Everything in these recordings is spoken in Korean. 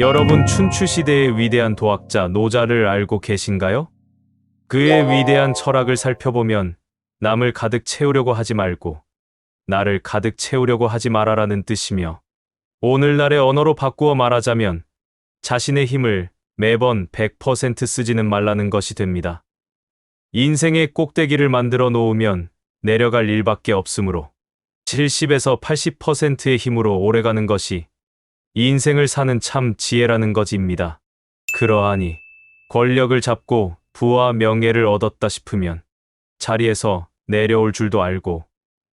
여러분 춘추시대의 위대한 도학자 노자를 알고 계신가요? 그의 위대한 철학을 살펴보면 남을 가득 채우려고 하지 말고 나를 가득 채우려고 하지 말아라는 뜻이며 오늘날의 언어로 바꾸어 말하자면 자신의 힘을 매번 100% 쓰지는 말라는 것이 됩니다. 인생의 꼭대기를 만들어 놓으면 내려갈 일밖에 없으므로 70에서 80%의 힘으로 오래가는 것이 인생을 사는 참 지혜라는 것입니다. 그러하니 권력을 잡고 부와 명예를 얻었다 싶으면 자리에서 내려올 줄도 알고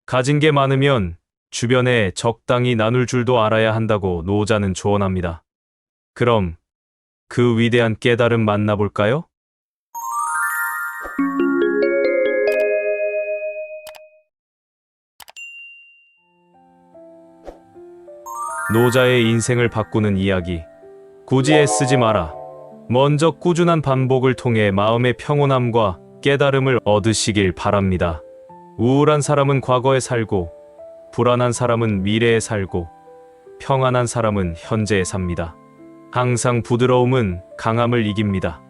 가진 게 많으면 주변에 적당히 나눌 줄도 알아야 한다고 노자는 조언합니다. 그럼 그 위대한 깨달음 만나볼까요? 노자의 인생을 바꾸는 이야기. 굳이 애쓰지 마라. 먼저 꾸준한 반복을 통해 마음의 평온함과 깨달음을 얻으시길 바랍니다. 우울한 사람은 과거에 살고, 불안한 사람은 미래에 살고, 평안한 사람은 현재에 삽니다. 항상 부드러움은 강함을 이깁니다.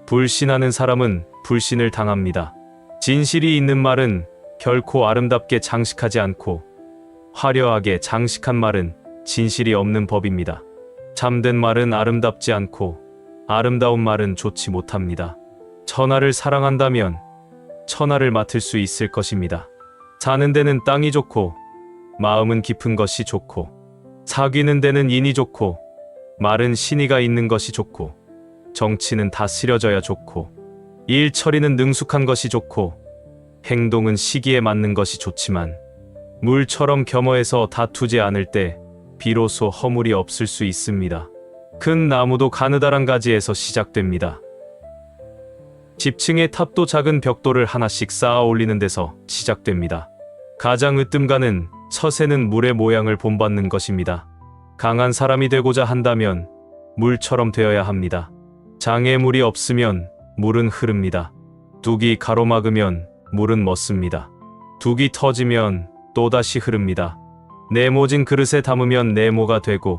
불신하는 사람은 불신을 당합니다. 진실이 있는 말은 결코 아름답게 장식하지 않고, 화려하게 장식한 말은 진실이 없는 법입니다. 참된 말은 아름답지 않고 아름다운 말은 좋지 못합니다. 천하를 사랑한다면 천하를 맡을 수 있을 것입니다. 사는 데는 땅이 좋고 마음은 깊은 것이 좋고 사귀는 데는 인이 좋고 말은 신의가 있는 것이 좋고 정치는 다스려져야 좋고 일 처리는 능숙한 것이 좋고 행동은 시기에 맞는 것이 좋지만 물처럼 겸허해서 다투지 않을 때 비로소 허물이 없을 수 있습니다. 큰 나무도 가느다란 가지에서 시작됩니다. 집층의 탑도 작은 벽돌을 하나씩 쌓아 올리는 데서 시작됩니다. 가장 으뜸가는 처세는 물의 모양을 본받는 것입니다. 강한 사람이 되고자 한다면 물처럼 되어야 합니다. 장애물이 없으면 물은 흐릅니다. 둑이 가로막으면 물은 멎습니다. 둑이 터지면 또다시 흐릅니다. 네모진 그릇에 담으면 네모가 되고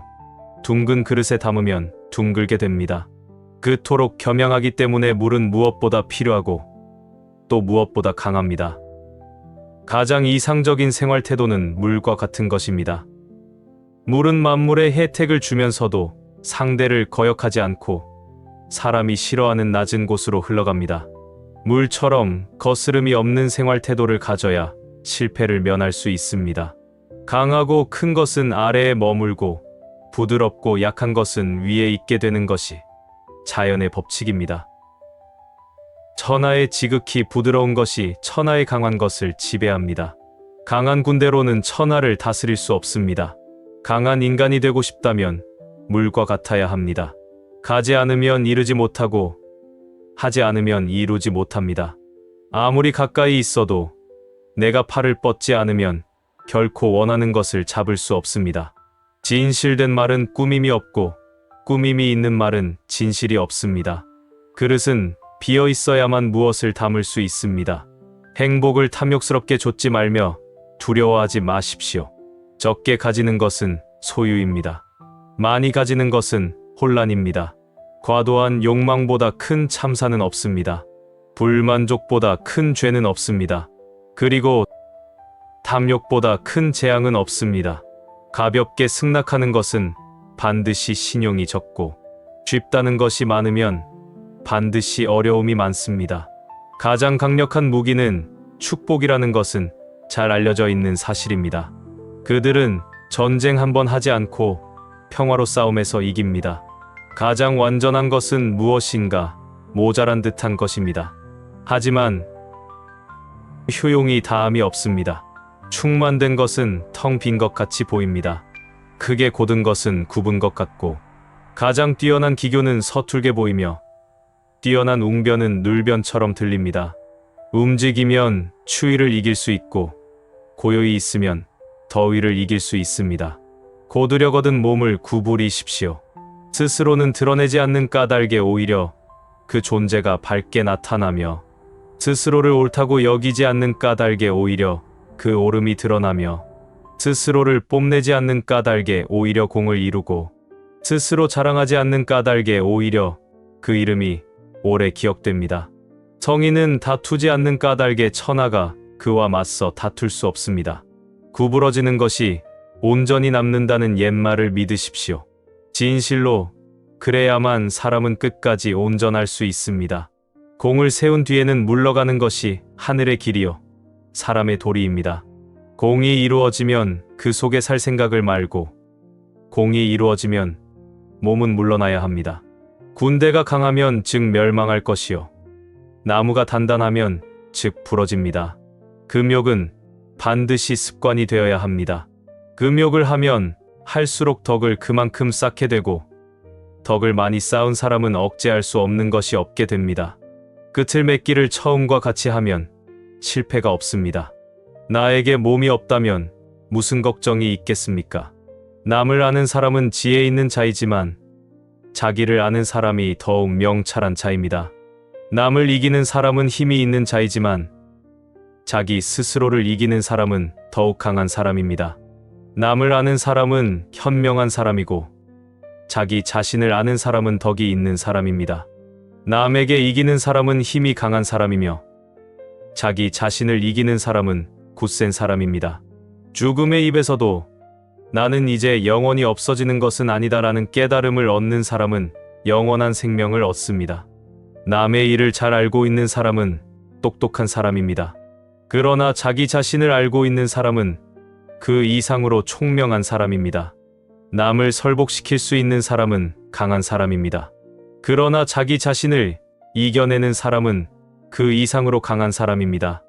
둥근 그릇에 담으면 둥글게 됩니다. 그토록 겸양하기 때문에 물은 무엇보다 필요하고 또 무엇보다 강합니다. 가장 이상적인 생활 태도는 물과 같은 것입니다. 물은 만물에 혜택을 주면서도 상대를 거역하지 않고 사람이 싫어하는 낮은 곳으로 흘러갑니다. 물처럼 거스름이 없는 생활 태도를 가져야 실패를 면할 수 있습니다. 강하고 큰 것은 아래에 머물고 부드럽고 약한 것은 위에 있게 되는 것이 자연의 법칙입니다. 천하의 지극히 부드러운 것이 천하의 강한 것을 지배합니다. 강한 군대로는 천하를 다스릴 수 없습니다. 강한 인간이 되고 싶다면 물과 같아야 합니다. 가지 않으면 이루지 못하고 하지 않으면 이루지 못합니다. 아무리 가까이 있어도 내가 팔을 뻗지 않으면 결코 원하는 것을 잡을 수 없습니다. 진실된 말은 꾸밈이 없고 꾸밈이 있는 말은 진실이 없습니다. 그릇은 비어 있어야만 무엇을 담을 수 있습니다. 행복을 탐욕스럽게 좇지 말며 두려워하지 마십시오. 적게 가지는 것은 소유입니다. 많이 가지는 것은 혼란입니다. 과도한 욕망보다 큰 참사는 없습니다. 불만족보다 큰 죄는 없습니다. 그리고 탐욕보다 큰 재앙은 없습니다. 가볍게 승낙하는 것은 반드시 신용이 적고 쉽다는 것이 많으면 반드시 어려움이 많습니다. 가장 강력한 무기는 축복이라는 것은 잘 알려져 있는 사실입니다. 그들은 전쟁 한번 하지 않고 평화로 싸움에서 이깁니다. 가장 완전한 것은 무엇인가 모자란 듯한 것입니다. 하지만 효용이 다함이 없습니다. 충만된 것은 텅 빈 것 같이 보입니다. 크게 곧은 것은 굽은 것 같고 가장 뛰어난 기교는 서툴게 보이며 뛰어난 웅변은 눌변처럼 들립니다. 움직이면 추위를 이길 수 있고 고요히 있으면 더위를 이길 수 있습니다. 고두려 얻은 몸을 구부리십시오. 스스로는 드러내지 않는 까닭에 오히려 그 존재가 밝게 나타나며 스스로를 옳다고 여기지 않는 까닭에 오히려 그 옳음이 드러나며 스스로를 뽐내지 않는 까닭에 오히려 공을 이루고 스스로 자랑하지 않는 까닭에 오히려 그 이름이 오래 기억됩니다. 성인은 다투지 않는 까닭에 천하가 그와 맞서 다툴 수 없습니다. 구부러지는 것이 온전히 남는다는 옛말을 믿으십시오. 진실로 그래야만 사람은 끝까지 온전할 수 있습니다. 공을 세운 뒤에는 물러가는 것이 하늘의 길이요 사람의 도리입니다. 공이 이루어지면 그 속에 살 생각을 말고 공이 이루어지면 몸은 물러나야 합니다. 군대가 강하면 즉 멸망할 것이요 나무가 단단하면 즉 부러집니다. 금욕은 반드시 습관이 되어야 합니다. 금욕을 하면 할수록 덕을 그만큼 쌓게 되고 덕을 많이 쌓은 사람은 억제할 수 없는 것이 없게 됩니다. 끝을 맺기를 처음과 같이 하면 실패가 없습니다. 나에게 몸이 없다면 무슨 걱정이 있겠습니까? 남을 아는 사람은 지혜 있는 자이지만 자기를 아는 사람이 더욱 명찰한 자입니다. 남을 이기는 사람은 힘이 있는 자이지만 자기 스스로를 이기는 사람은 더욱 강한 사람입니다. 남을 아는 사람은 현명한 사람이고 자기 자신을 아는 사람은 덕이 있는 사람입니다. 남에게 이기는 사람은 힘이 강한 사람이며 자기 자신을 이기는 사람은 굳센 사람입니다. 죽음의 입에서도 나는 이제 영원히 없어지는 것은 아니다라는 깨달음을 얻는 사람은 영원한 생명을 얻습니다. 남의 일을 잘 알고 있는 사람은 똑똑한 사람입니다. 그러나 자기 자신을 알고 있는 사람은 그 이상으로 총명한 사람입니다. 남을 설복시킬 수 있는 사람은 강한 사람입니다. 그러나 자기 자신을 이겨내는 사람은 그 이상으로 강한 사람입니다.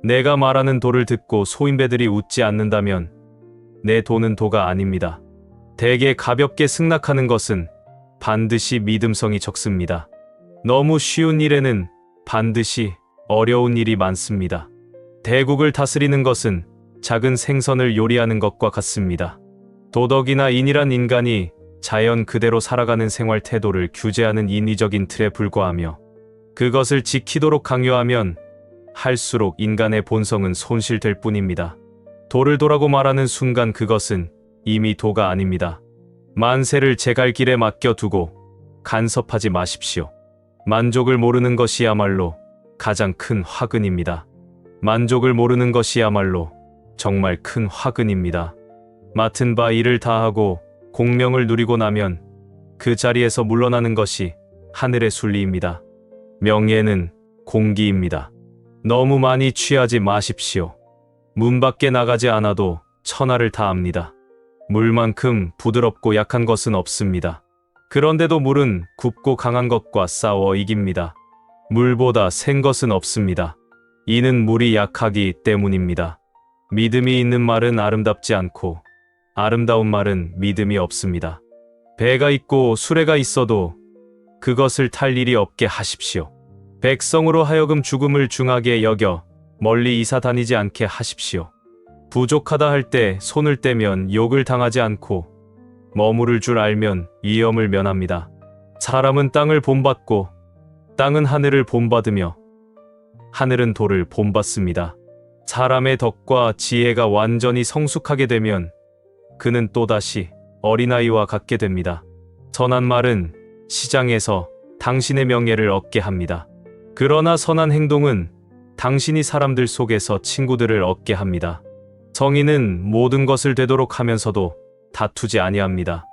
내가 말하는 도를 듣고 소인배들이 웃지 않는다면 내 도는 도가 아닙니다. 대개 가볍게 승낙하는 것은 반드시 믿음성이 적습니다. 너무 쉬운 일에는 반드시 어려운 일이 많습니다. 대국을 다스리는 것은 작은 생선을 요리하는 것과 같습니다. 도덕이나 인이란 인간이 자연 그대로 살아가는 생활 태도를 규제하는 인위적인 틀에 불과하며 그것을 지키도록 강요하면 할수록 인간의 본성은 손실될 뿐입니다. 도를 도라고 말하는 순간 그것은 이미 도가 아닙니다. 만세를 제갈 길에 맡겨두고 간섭하지 마십시오. 만족을 모르는 것이야말로 가장 큰 화근입니다. 만족을 모르는 것이야말로 정말 큰 화근입니다. 맡은 바 일을 다하고 공명을 누리고 나면 그 자리에서 물러나는 것이 하늘의 순리입니다. 명예는 공기입니다. 너무 많이 취하지 마십시오. 문 밖에 나가지 않아도 천하를 다 압니다. 물만큼 부드럽고 약한 것은 없습니다. 그런데도 물은 굽고 강한 것과 싸워 이깁니다. 물보다 센 것은 없습니다. 이는 물이 약하기 때문입니다. 믿음이 있는 말은 아름답지 않고 아름다운 말은 믿음이 없습니다. 배가 있고 수레가 있어도 그것을 탈 일이 없게 하십시오. 백성으로 하여금 죽음을 중하게 여겨 멀리 이사 다니지 않게 하십시오. 부족하다 할 때 손을 떼면 욕을 당하지 않고 머무를 줄 알면 위험을 면합니다. 사람은 땅을 본받고 땅은 하늘을 본받으며 하늘은 돌을 본받습니다. 사람의 덕과 지혜가 완전히 성숙하게 되면 그는 또다시 어린아이와 같게 됩니다. 선한 말은 시장에서 당신의 명예를 얻게 합니다. 그러나 선한 행동은 당신이 사람들 속에서 친구들을 얻게 합니다. 성인은 모든 것을 되도록 하면서도 다투지 아니합니다.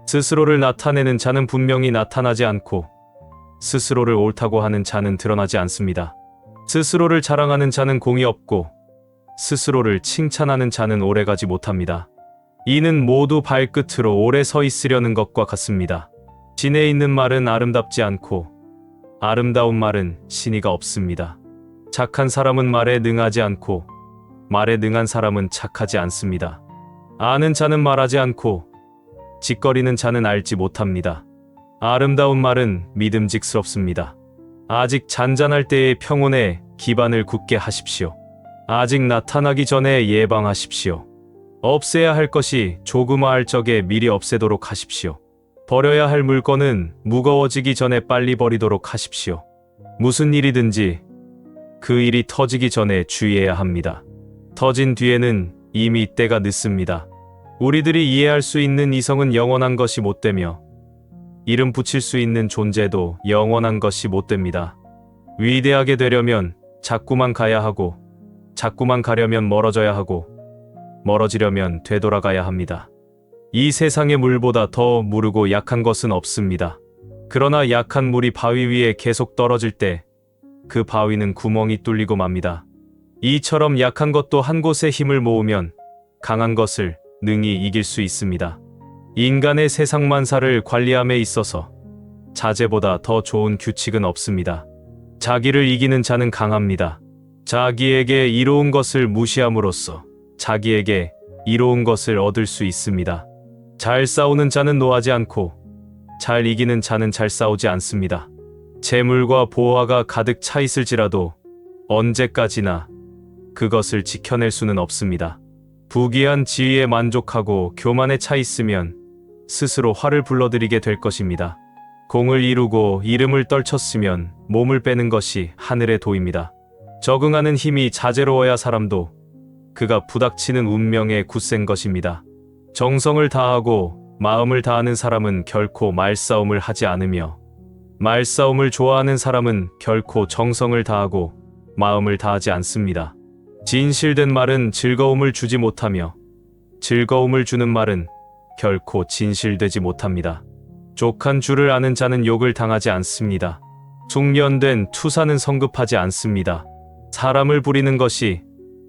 스스로를 나타내는 자는 분명히 나타나지 않고 스스로를 옳다고 하는 자는 드러나지 않습니다. 스스로를 자랑하는 자는 공이 없고 스스로를 칭찬하는 자는 오래가지 못합니다. 이는 모두 발끝으로 오래 서 있으려는 것과 같습니다. 진에 있는 말은 아름답지 않고 아름다운 말은 신의가 없습니다. 착한 사람은 말에 능하지 않고 말에 능한 사람은 착하지 않습니다. 아는 자는 말하지 않고 짓거리는 자는 알지 못합니다. 아름다운 말은 믿음직스럽습니다. 아직 잔잔할 때의 평온에 기반을 굳게 하십시오. 아직 나타나기 전에 예방하십시오. 없애야 할 것이 조그마할 적에 미리 없애도록 하십시오. 버려야 할 물건은 무거워지기 전에 빨리 버리도록 하십시오. 무슨 일이든지 그 일이 터지기 전에 주의해야 합니다. 터진 뒤에는 이미 때가 늦습니다. 우리들이 이해할 수 있는 이성은 영원한 것이 못되며 이름 붙일 수 있는 존재도 영원한 것이 못 됩니다. 위대하게 되려면 자꾸만 가야 하고, 자꾸만 가려면 멀어져야 하고, 멀어지려면 되돌아가야 합니다. 이 세상의 물보다 더 무르고 약한 것은 없습니다. 그러나 약한 물이 바위 위에 계속 떨어질 때 그 바위는 구멍이 뚫리고 맙니다. 이처럼 약한 것도 한 곳에 힘을 모으면 강한 것을 능히 이길 수 있습니다. 인간의 세상만사를 관리함에 있어서 자제보다 더 좋은 규칙은 없습니다. 자기를 이기는 자는 강합니다. 자기에게 이로운 것을 무시함으로써 자기에게 이로운 것을 얻을 수 있습니다. 잘 싸우는 자는 노하지 않고 잘 이기는 자는 잘 싸우지 않습니다. 재물과 보화가 가득 차 있을지라도 언제까지나 그것을 지켜낼 수는 없습니다. 부귀한 지위에 만족하고 교만에 차 있으면 스스로 화를 불러들이게 될 것입니다. 공을 이루고 이름을 떨쳤으면 몸을 빼는 것이 하늘의 도입니다. 적응하는 힘이 자제로워야 사람도 그가 부닥치는 운명에 굳센 것입니다. 정성을 다하고 마음을 다하는 사람은 결코 말싸움을 하지 않으며, 말싸움을 좋아하는 사람은 결코 정성을 다하고 마음을 다하지 않습니다. 진실된 말은 즐거움을 주지 못하며 즐거움을 주는 말은 결코 진실되지 못합니다. 족한 줄을 아는 자는 욕을 당하지 않습니다. 숙련된 투사는 성급하지 않습니다. 사람을 부리는 것이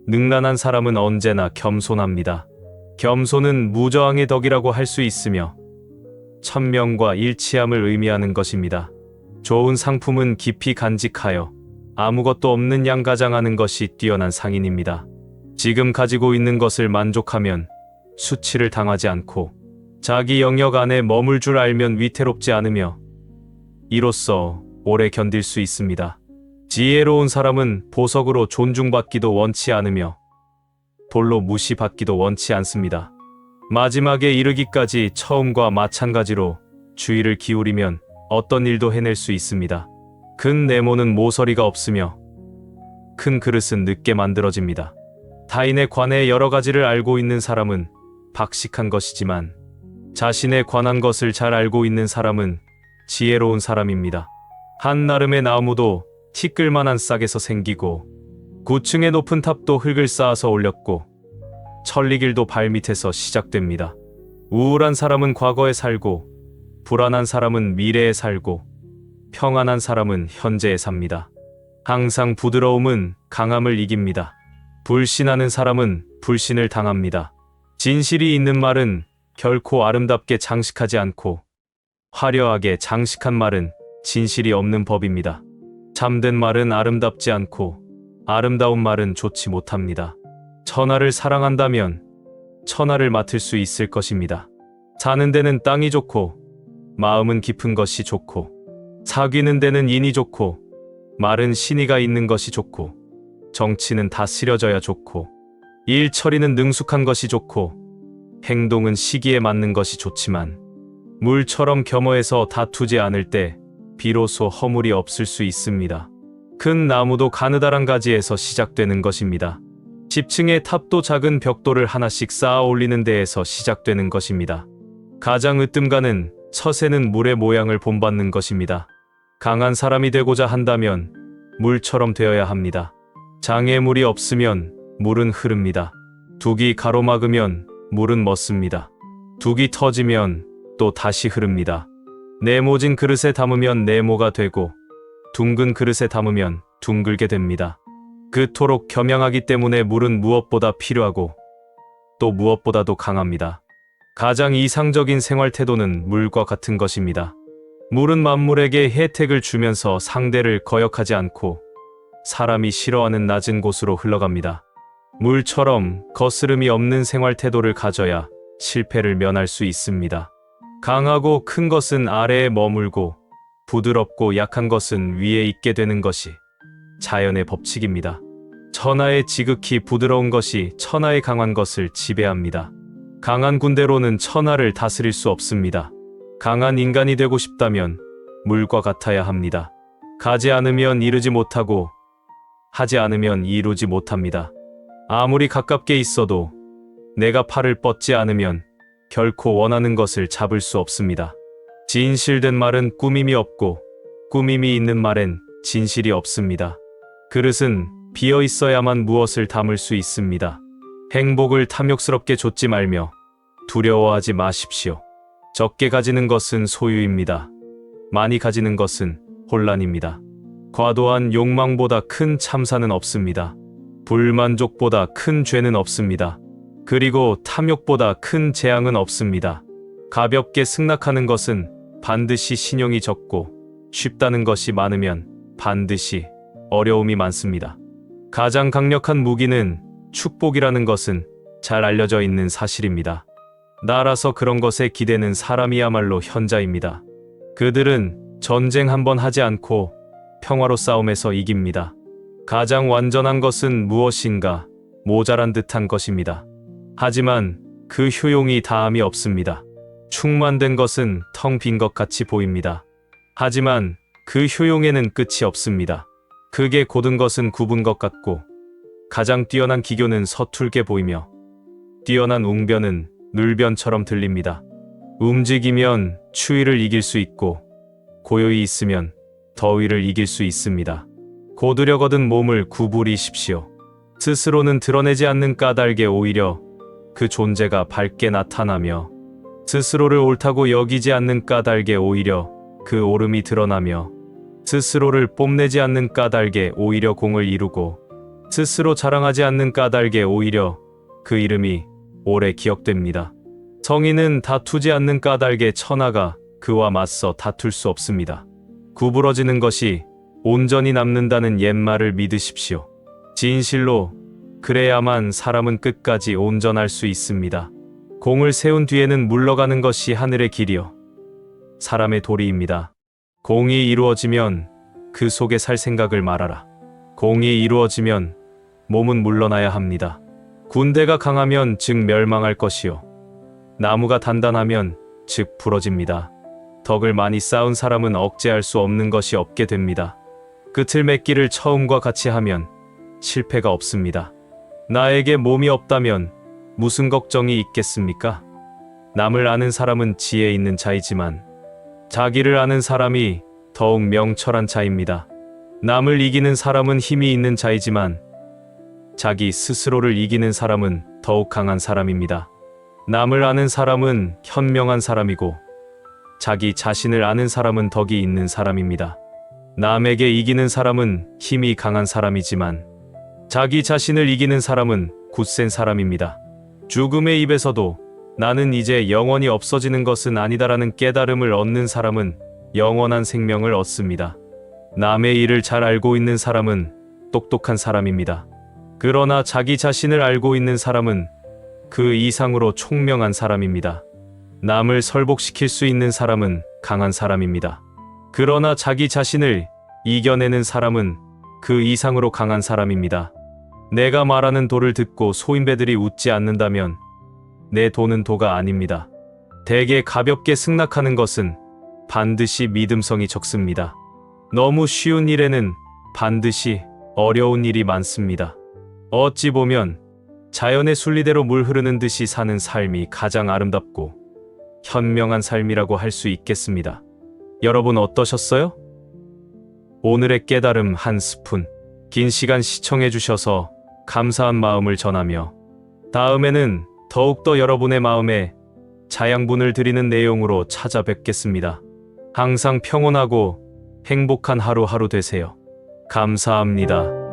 능란한 사람은 언제나 겸손합니다. 겸손은 무저항의 덕이라고 할 수 있으며 천명과 일치함을 의미하는 것입니다. 좋은 상품은 깊이 간직하여 아무것도 없는 양 가장하는 것이 뛰어난 상인입니다. 지금 가지고 있는 것을 만족하면 수치를 당하지 않고, 자기 영역 안에 머물 줄 알면 위태롭지 않으며 이로써 오래 견딜 수 있습니다. 지혜로운 사람은 보석으로 존중받기도 원치 않으며 돌로 무시받기도 원치 않습니다. 마지막에 이르기까지 처음과 마찬가지로 주의를 기울이면 어떤 일도 해낼 수 있습니다. 큰 네모는 모서리가 없으며 큰 그릇은 늦게 만들어집니다. 타인에 관해 여러 가지를 알고 있는 사람은 박식한 것이지만 자신에 관한 것을 잘 알고 있는 사람은 지혜로운 사람입니다. 한나름의 나무도 티끌만한 싹에서 생기고 9층의 높은 탑도 흙을 쌓아서 올렸고 천리길도 발밑에서 시작됩니다. 우울한 사람은 과거에 살고, 불안한 사람은 미래에 살고, 평안한 사람은 현재에 삽니다. 항상 부드러움은 강함을 이깁니다. 불신하는 사람은 불신을 당합니다. 진실이 있는 말은 결코 아름답게 장식하지 않고, 화려하게 장식한 말은 진실이 없는 법입니다. 참된 말은 아름답지 않고 아름다운 말은 좋지 못합니다. 천하를 사랑한다면 천하를 맡을 수 있을 것입니다. 사는 데는 땅이 좋고 마음은 깊은 것이 좋고, 사귀는 데는 인이 좋고 말은 신의가 있는 것이 좋고, 정치는 다스려져야 좋고, 일 처리는 능숙한 것이 좋고, 행동은 시기에 맞는 것이 좋지만 물처럼 겸허해서 다투지 않을 때 비로소 허물이 없을 수 있습니다. 큰 나무도 가느다란 가지에서 시작되는 것입니다. 10층의 탑도 작은 벽돌을 하나씩 쌓아 올리는 데에서 시작되는 것입니다. 가장 으뜸가는 처세는 물의 모양을 본받는 것입니다. 강한 사람이 되고자 한다면 물처럼 되어야 합니다. 장애물이 없으면 물은 흐릅니다. 둑이 가로막으면 물은 멎습니다. 둑이 터지면 또 다시 흐릅니다. 네모진 그릇에 담으면 네모가 되고 둥근 그릇에 담으면 둥글게 됩니다. 그토록 겸양하기 때문에 물은 무엇보다 필요하고 또 무엇보다도 강합니다. 가장 이상적인 생활 태도는 물과 같은 것입니다. 물은 만물에게 혜택을 주면서 상대를 거역하지 않고 사람이 싫어하는 낮은 곳으로 흘러갑니다. 물처럼 거스름이 없는 생활 태도를 가져야 실패를 면할 수 있습니다. 강하고 큰 것은 아래에 머물고 부드럽고 약한 것은 위에 있게 되는 것이 자연의 법칙입니다. 천하의 지극히 부드러운 것이 천하의 강한 것을 지배합니다. 강한 군대로는 천하를 다스릴 수 없습니다. 강한 인간이 되고 싶다면 물과 같아야 합니다. 가지 않으면 이루지 못하고 하지 않으면 이루지 못합니다. 아무리 가깝게 있어도 내가 팔을 뻗지 않으면 결코 원하는 것을 잡을 수 없습니다. 진실된 말은 꾸밈이 없고 꾸밈이 있는 말엔 진실이 없습니다. 그릇은 비어 있어야만 무엇을 담을 수 있습니다. 행복을 탐욕스럽게 좇지 말며 두려워하지 마십시오. 적게 가지는 것은 소유입니다. 많이 가지는 것은 혼란입니다. 과도한 욕망보다 큰 참사는 없습니다. 불만족보다 큰 죄는 없습니다. 그리고 탐욕보다 큰 재앙은 없습니다. 가볍게 승낙하는 것은 반드시 신용이 적고 쉽다는 것이 많으면 반드시 어려움이 많습니다. 가장 강력한 무기는 축복이라는 것은 잘 알려져 있는 사실입니다. 나라서 그런 것에 기대는 사람이야말로 현자입니다. 그들은 전쟁 한번 하지 않고 평화로 싸움에서 이깁니다. 가장 완전한 것은 무엇인가 모자란 듯한 것입니다. 하지만 그 효용이 다함이 없습니다. 충만된 것은 텅 빈 것 같이 보입니다. 하지만 그 효용에는 끝이 없습니다. 크게 곧은 것은 굽은 것 같고 가장 뛰어난 기교는 서툴게 보이며 뛰어난 웅변은 눌변처럼 들립니다. 움직이면 추위를 이길 수 있고 고요히 있으면 더위를 이길 수 있습니다. 고두려 거든 몸을 구부리십시오. 스스로는 드러내지 않는 까닭에 오히려 그 존재가 밝게 나타나며 스스로를 옳다고 여기지 않는 까닭에 오히려 그 옳음이 드러나며 스스로를 뽐내지 않는 까닭에 오히려 공을 이루고 스스로 자랑하지 않는 까닭에 오히려 그 이름이 오래 기억됩니다. 성인은 다투지 않는 까닭에 천하가 그와 맞서 다툴 수 없습니다. 구부러지는 것이 온전히 남는다는 옛말을 믿으십시오. 진실로 그래야만 사람은 끝까지 온전할 수 있습니다. 공을 세운 뒤에는 물러가는 것이 하늘의 길이요 사람의 도리입니다. 공이 이루어지면 그 속에 살 생각을 말하라. 공이 이루어지면 몸은 물러나야 합니다. 군대가 강하면 즉 멸망할 것이요 나무가 단단하면 즉 부러집니다. 덕을 많이 쌓은 사람은 억제할 수 없는 것이 없게 됩니다. 끝을 맺기를 처음과 같이 하면 실패가 없습니다. 나에게 몸이 없다면 무슨 걱정이 있겠습니까? 남을 아는 사람은 지혜 있는 자이지만 자기를 아는 사람이 더욱 명철한 자입니다. 남을 이기는 사람은 힘이 있는 자이지만 자기 스스로를 이기는 사람은 더욱 강한 사람입니다. 남을 아는 사람은 현명한 사람이고 자기 자신을 아는 사람은 덕이 있는 사람입니다. 남에게 이기는 사람은 힘이 강한 사람이지만 자기 자신을 이기는 사람은 굳센 사람입니다. 죽음의 입에서도 나는 이제 영원히 없어지는 것은 아니다라는 깨달음을 얻는 사람은 영원한 생명을 얻습니다. 남의 일을 잘 알고 있는 사람은 똑똑한 사람입니다. 그러나 자기 자신을 알고 있는 사람은 그 이상으로 총명한 사람입니다. 남을 설복시킬 수 있는 사람은 강한 사람입니다. 그러나 자기 자신을 이겨내는 사람은 그 이상으로 강한 사람입니다. 내가 말하는 도를 듣고 소인배들이 웃지 않는다면 내 도는 도가 아닙니다. 대개 가볍게 승낙하는 것은 반드시 믿음성이 적습니다. 너무 쉬운 일에는 반드시 어려운 일이 많습니다. 어찌 보면 자연의 순리대로 물 흐르는 듯이 사는 삶이 가장 아름답고 현명한 삶이라고 할 수 있겠습니다. 여러분 어떠셨어요? 오늘의 깨달음 한 스푼. 긴 시간 시청해 주셔서 감사한 마음을 전하며 다음에는 더욱더 여러분의 마음에 자양분을 드리는 내용으로 찾아뵙겠습니다. 항상 평온하고 행복한 하루하루 되세요. 감사합니다.